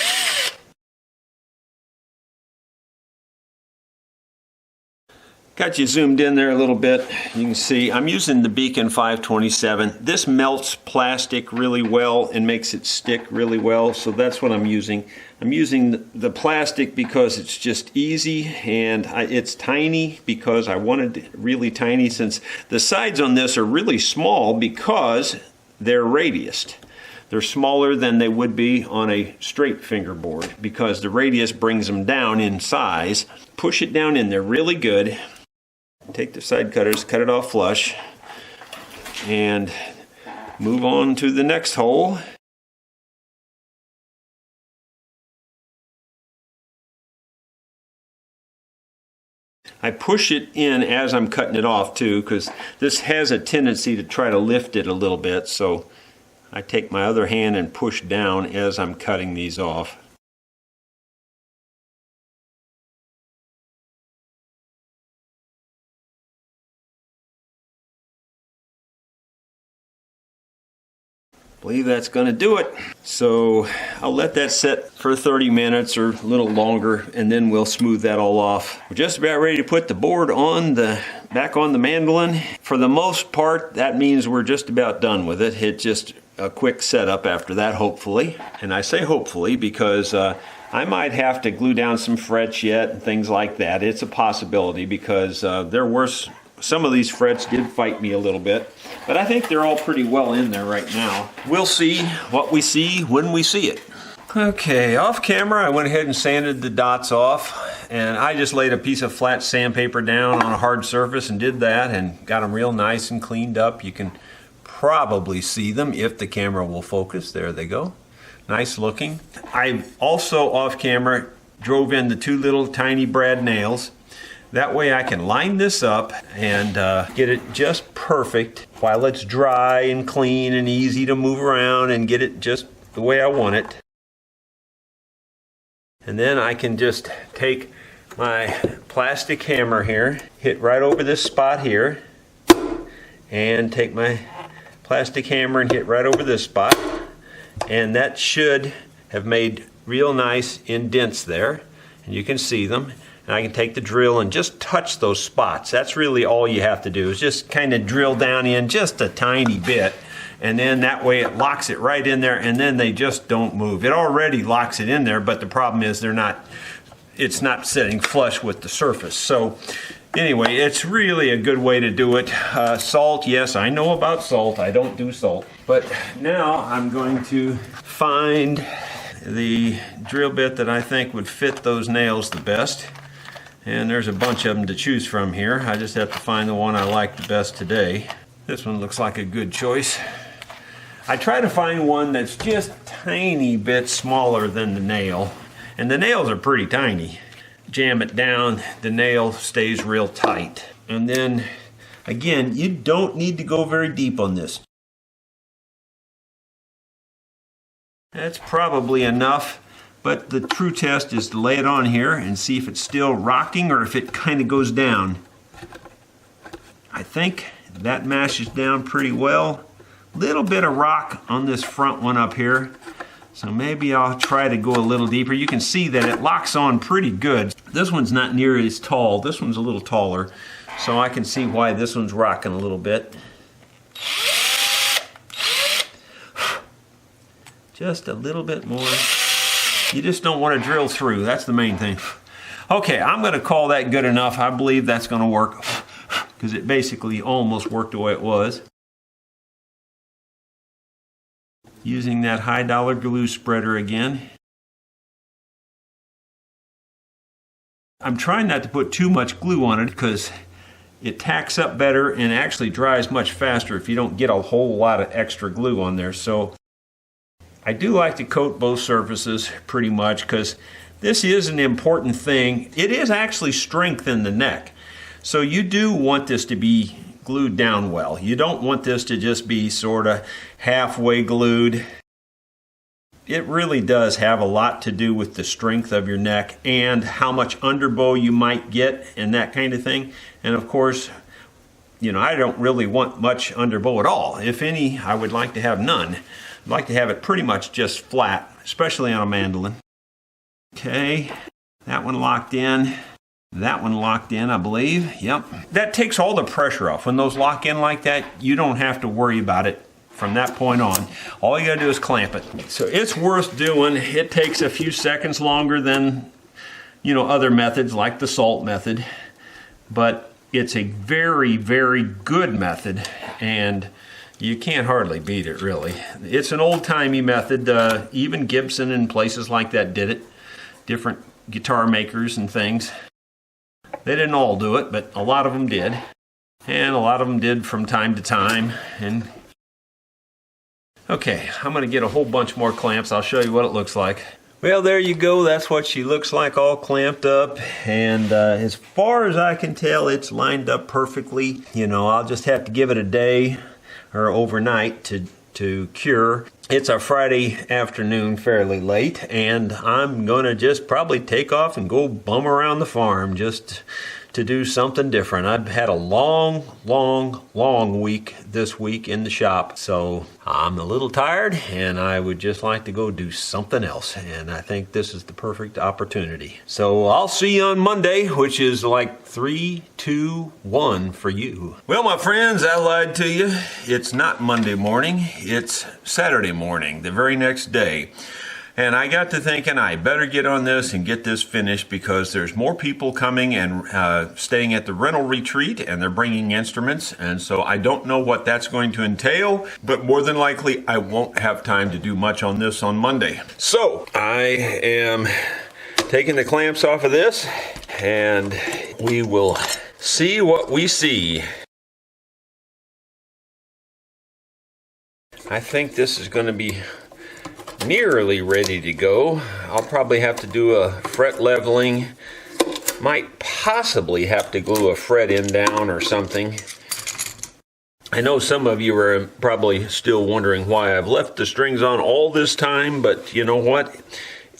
Got you zoomed in there a little bit. You can see I'm using the Beacon 527. This melts plastic really well and makes it stick really well, so that's what I'm using. I'm using the plastic because it's just easy, and it's tiny because I wanted it really tiny, since the sides on this are really small because they're radiused. They're smaller than they would be on a straight fingerboard because the radius brings them down in size. Push it down in there really good. Take the side cutters, cut it off flush, and move on to the next hole. I push it in as I'm cutting it off too, because this has a tendency to try to lift it a little bit, so I take my other hand and push down as I'm cutting these off. I believe that's going to do it. So I'll let that set for 30 minutes or a little longer, and then we'll smooth that all off. We're just about ready to put the board back on the mandolin. For the most part, that means we're just about done with it. It's just a quick setup after that, hopefully. And I say hopefully because I might have to glue down some frets yet and things like that. It's a possibility because some of these frets did fight me a little bit, but I think they're all pretty well in there right now. We'll see what we see when we see it. Okay, off camera I went ahead and sanded the dots off, and I just laid a piece of flat sandpaper down on a hard surface and did that and got them real nice and cleaned up. You can probably see them if the camera will focus. There they go. Nice looking. I also off camera drove in the two little tiny brad nails. That way I can line this up and get it just perfect while it's dry and clean and easy to move around and get it just the way I want it. And then I can just take my plastic hammer here, hit right over this spot here, and take my plastic hammer and hit right over this spot. And that should have made real nice indents there, and you can see them. And I can take the drill and just touch those spots. That's really all you have to do, is just kind of drill down in just a tiny bit, and then that way it locks it right in there, and then they just don't move. It already locks it in there, but the problem is it's not sitting flush with the surface. So anyway, it's really a good way to do it. Salt, yes, I know about salt. I don't do salt. But now I'm going to find the drill bit that I think would fit those nails the best. And there's a bunch of them to choose from here. I just have to find the one I like the best today. This one looks like a good choice. I try to find one that's just tiny bit smaller than the nail. And the nails are pretty tiny. Jam it down, the nail stays real tight. And then, again, you don't need to go very deep on this. That's probably enough, but the true test is to lay it on here and see if it's still rocking or if it kind of goes down. I think that mashes down pretty well. Little bit of rock on this front one up here. So maybe I'll try to go a little deeper. You can see that it locks on pretty good. This one's not near as tall. This one's a little taller. So I can see why this one's rocking a little bit. Just a little bit more. You just don't want to drill through. That's the main thing. Okay, I'm going to call that good enough. I believe that's going to work because it basically almost worked the way it was. Using that high dollar glue spreader again. I'm trying not to put too much glue on it because it tacks up better and actually dries much faster if you don't get a whole lot of extra glue on there. So I do like to coat both surfaces pretty much because this is an important thing. It is actually strength in the neck. So you do want this to be glued down well. You don't want this to just be sort of halfway glued. It really does have a lot to do with the strength of your neck and how much underbow you might get and that kind of thing. And of course, you know, I don't really want much underbow at all. If any, I would like to have none. I'd like to have it pretty much just flat, especially on a mandolin. Okay, that one locked in. That one locked in, I believe. Yep. That takes all the pressure off. When those lock in like that, you don't have to worry about it from that point on. All you gotta do is clamp it. So it's worth doing. It takes a few seconds longer than, you know, other methods like the salt method, but it's a very, very good method and you can't hardly beat it, really. It's an old-timey method. Even Gibson and places like that did it. Different guitar makers and things. They didn't all do it, but a lot of them did. And a lot of them did from time to time. And okay, I'm going to get a whole bunch more clamps. I'll show you what it looks like. Well, there you go. That's what she looks like, all clamped up. And as far as I can tell, it's lined up perfectly. You know, I'll just have to give it a day or overnight to cure. It's a Friday afternoon, fairly late, and I'm gonna just probably take off and go bum around the farm just to do something different. I've had a long week this week in the shop, so I'm a little tired and I would just like to go do something else, and I think this is the perfect opportunity. So I'll see you on Monday, which is like 3, 2, 1 for you. Well, my friends, I lied to you. It's not Monday morning, it's Saturday morning, the very next day. And I got to thinking I better get on this and get this finished because there's more people coming and staying at the rental retreat, and they're bringing instruments, and so I don't know what that's going to entail, but more than likely I won't have time to do much on this on Monday. So I am taking the clamps off of this and we will see what we see. I think this is going to be nearly ready to go. I'll probably have to do a fret leveling. Might possibly have to glue a fret in down or something. I know some of you are probably still wondering why I've left the strings on all this time, but you know what?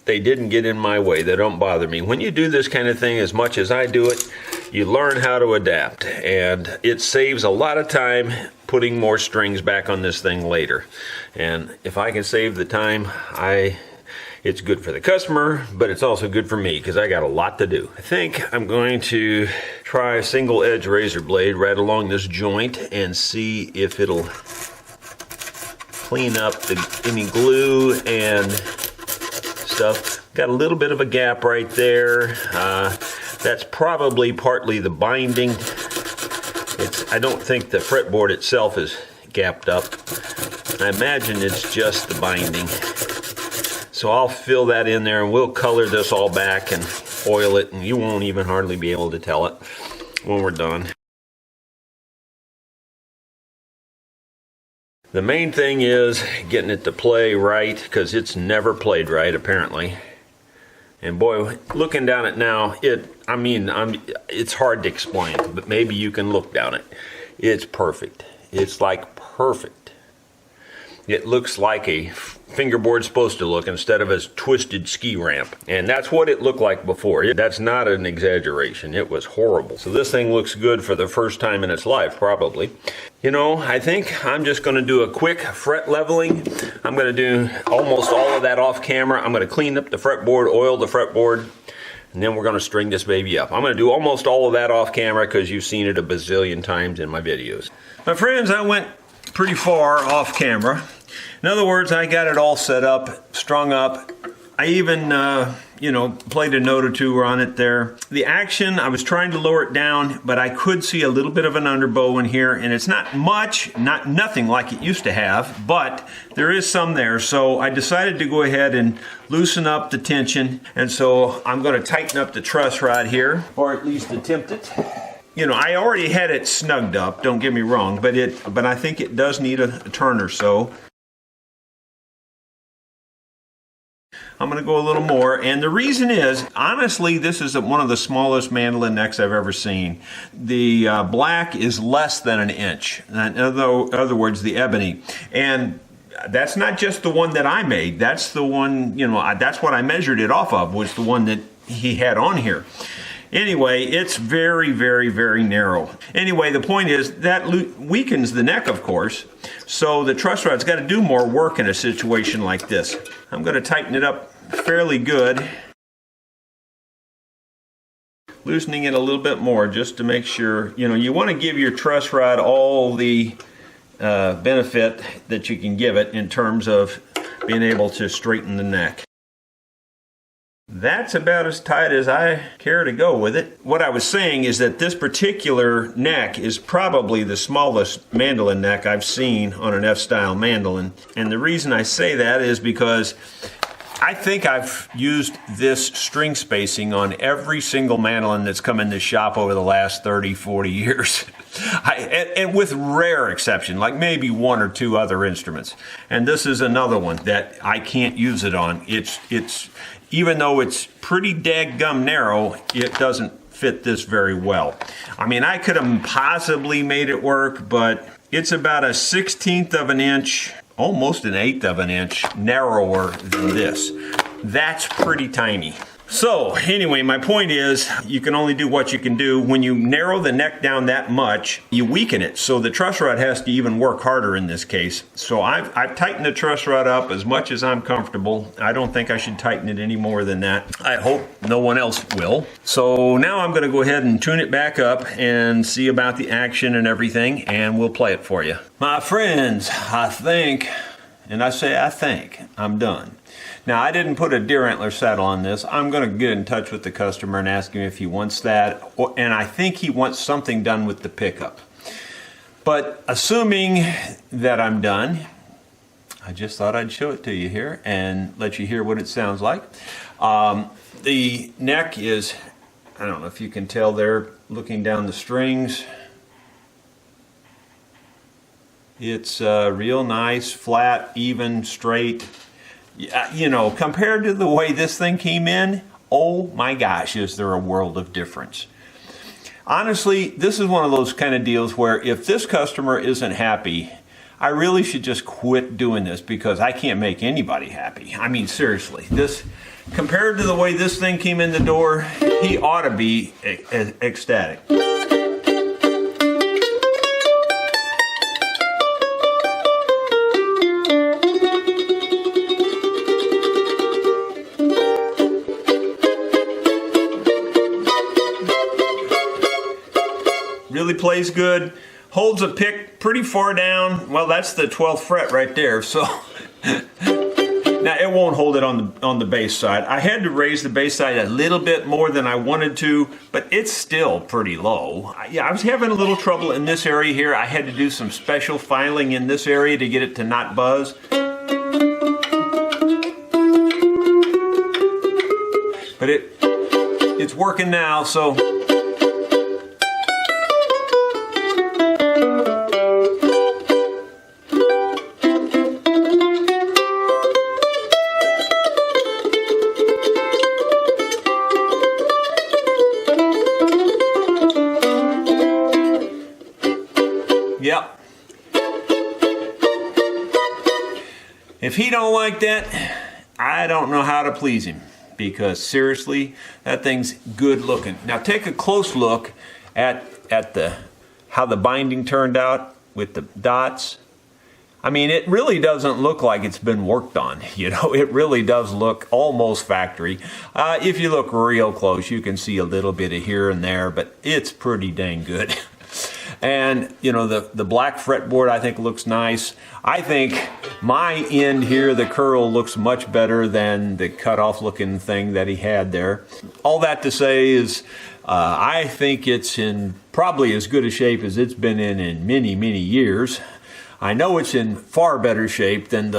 They didn't get in my way. They don't bother me. When you do this kind of thing as much as I do it, you learn how to adapt, and it saves a lot of time putting more strings back on this thing later. And if I can save the time, it's good for the customer, but it's also good for me because I got a lot to do. I think I'm going to try a single edge razor blade right along this joint and see if it'll clean up any glue and stuff. Got a little bit of a gap right there. That's probably partly the binding. I don't think the fretboard itself is gapped up. I imagine it's just the binding. So I'll fill that in there and we'll color this all back and oil it, and you won't even hardly be able to tell it when we're done. The main thing is getting it to play right, because it's never played right apparently. And boy, looking down it now, it's hard to explain, but maybe you can look down it. It's perfect. It's like perfect. It looks like a fingerboard's supposed to look instead of a twisted ski ramp. And that's what it looked like before. That's not an exaggeration. It was horrible. So this thing looks good for the first time in its life, probably. You know, I think I'm just going to do a quick fret leveling. I'm going to do almost all of that off camera. I'm going to clean up the fretboard, oil the fretboard, and then we're going to string this baby up. I'm going to do almost all of that off camera because you've seen it a bazillion times in my videos. My friends, I went pretty far off camera. In other words, I got it all set up, strung up. I even, played a note or two on it there. The action, I was trying to lower it down, but I could see a little bit of an underbow in here, and it's not much, nothing like it used to have, but there is some there. So I decided to go ahead and loosen up the tension, and so I'm going to tighten up the truss rod here, or at least attempt it. You know, I already had it snugged up, don't get me wrong, but I think it does need a turn or so. I'm going to go a little more, and the reason is, honestly, this is one of the smallest mandolin necks I've ever seen. The black is less than an inch, in other words, the ebony. And that's not just the one that I made, that's the one, that's what I measured it off of, was the one that he had on here. Anyway, it's very, very, very narrow. Anyway, the point is that weakens the neck, of course, so the truss rod's got to do more work in a situation like this. I'm going to tighten it up fairly good, loosening it a little bit more just to make sure. You want to give your truss rod all the benefit that you can give it in terms of being able to straighten the neck. That's about as tight as I care to go with it. What I was saying is that this particular neck is probably the smallest mandolin neck I've seen on an F-style mandolin. And the reason I say that is because I think I've used this string spacing on every single mandolin that's come in this shop over the last 30, 40 years. And with rare exception, like maybe one or two other instruments. And this is another one that I can't use it on. It's even though it's pretty daggum narrow, it doesn't fit this very well. I mean, I could have possibly made it work, but it's about a 1/16 of an inch, almost an 1/8 of an inch narrower than this. That's pretty tiny. So anyway, my point is, you can only do what you can do. When you narrow the neck down that much, you weaken it. So the truss rod has to even work harder in this case. So I've tightened the truss rod up as much as I'm comfortable. I don't think I should tighten it any more than that. I hope no one else will. So now I'm going to go ahead and tune it back up and see about the action and everything, and we'll play it for you. My friends, I think, and I say I think, I'm done. Now, I didn't put a deer antler saddle on this. I'm going to get in touch with the customer and ask him if he wants that, and I think he wants something done with the pickup. But assuming that I'm done, I just thought I'd show it to you here and let you hear what it sounds like. The neck is, I don't know if you can tell there, looking down the strings. It's real nice, flat, even, straight. Compared to the way this thing came in, oh my gosh, is there a world of difference. Honestly, this is one of those kind of deals where if this customer isn't happy, I really should just quit doing this, because I can't make anybody happy. I mean, seriously, this, compared to the way this thing came in the door, he ought to be ecstatic. Really plays good, holds a pick pretty far down. Well, that's the 12th fret right there, so now it won't hold it on the bass side. I had to raise the bass side a little bit more than I wanted to, but it's still pretty low. Yeah, I was having a little trouble in this area here. I had to do some special filing in this area to get it to not buzz. But it's working now, so if he don't like that, I don't know how to please him, because seriously, that thing's good looking. Now take a close look at how the binding turned out with the dots. I mean, it really doesn't look like it's been worked on. You know, it really does look almost factory. If you look real close, you can see a little bit of here and there, but it's pretty dang good. And, you know, the black fretboard I think looks nice. I think my end here, the curl, looks much better than the cut-off looking thing that he had there. All that to say is, I think it's in probably as good a shape as it's been in many, many years. I know it's in far better shape than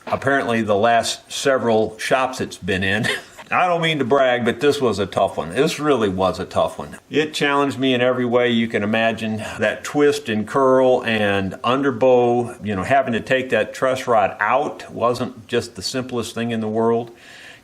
apparently the last several shops it's been in. I don't mean to brag, but this was a tough one. This really was a tough one. It challenged me in every way you can imagine. That twist and curl and underbow, you know, having to take that truss rod out wasn't just the simplest thing in the world.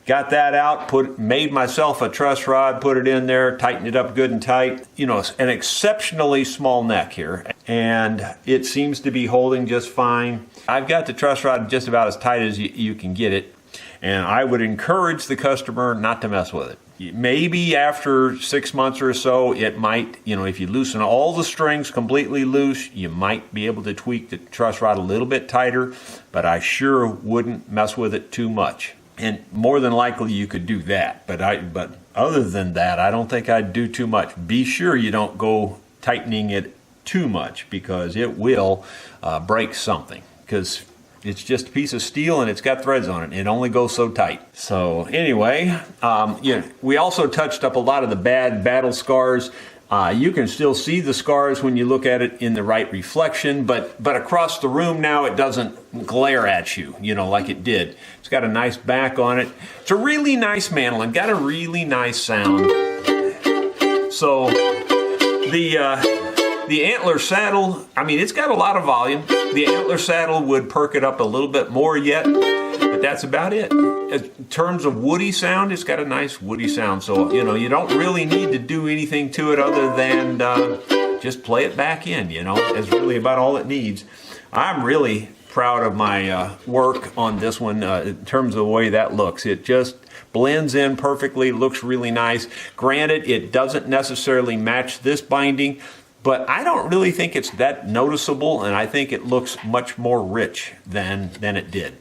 Got that out, made myself a truss rod, put it in there, tightened it up good and tight. You know, an exceptionally small neck here, and it seems to be holding just fine. I've got the truss rod just about as tight as you can get it, and I would encourage the customer not to mess with it. Maybe after 6 months or so, it might, you know, if you loosen all the strings completely loose, you might be able to tweak the truss rod a little bit tighter, but I sure wouldn't mess with it too much. And more than likely you could do that, but other than that, I don't think I'd do too much. Be sure you don't go tightening it too much, because it will break something, because it's just a piece of steel and it's got threads on it. It only goes so tight. So anyway, you know, we also touched up a lot of the bad battle scars. You can still see the scars when you look at it in the right reflection, but across the room now it doesn't glare at you, you know, like it did. It's got a nice back on it. It's a really nice mandolin, got a really nice sound. So the antler saddle, I mean, it's got a lot of volume. The antler saddle would perk it up a little bit more yet, but that's about it. In terms of woody sound, it's got a nice woody sound. So, you know, you don't really need to do anything to it other than just play it back in, you know. It's really about all it needs. I'm really proud of my work on this one in terms of the way that looks. It just blends in perfectly, looks really nice. Granted, it doesn't necessarily match this binding, but I don't really think it's that noticeable, and I think it looks much more rich than it did.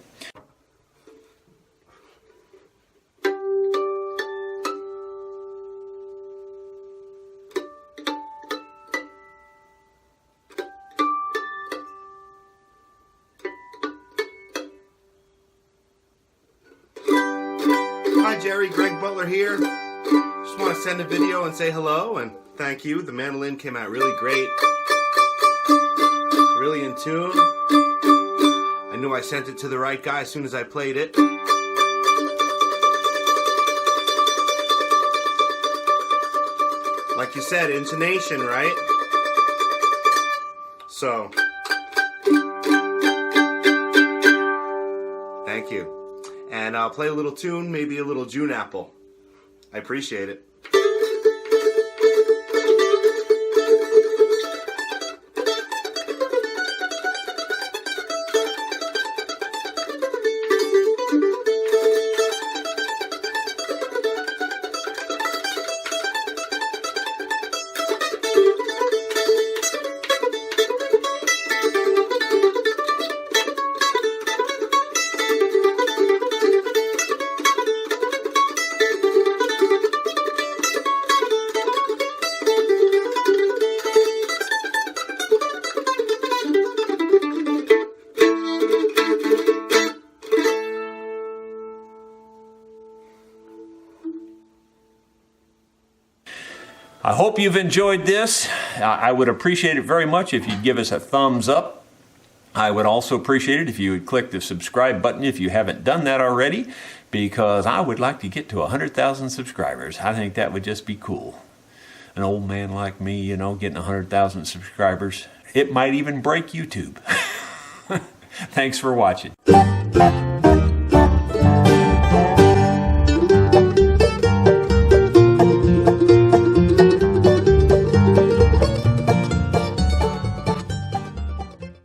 Hi Jerry, Greg Butler here. Just want to send a video and say hello and thank you. The mandolin came out really great. It's really in tune. I knew I sent it to the right guy as soon as I played it. Like you said, intonation, right? So, thank you. And I'll play a little tune, maybe a little June apple. I appreciate it. I hope you've enjoyed this. I would appreciate it very much if you'd give us a thumbs up. I would also appreciate it if you would click the subscribe button if you haven't done that already, because I would like to get to 100,000 subscribers. I think that would just be cool. An old man like me, you know, getting 100,000 subscribers. It might even break YouTube. Thanks for watching.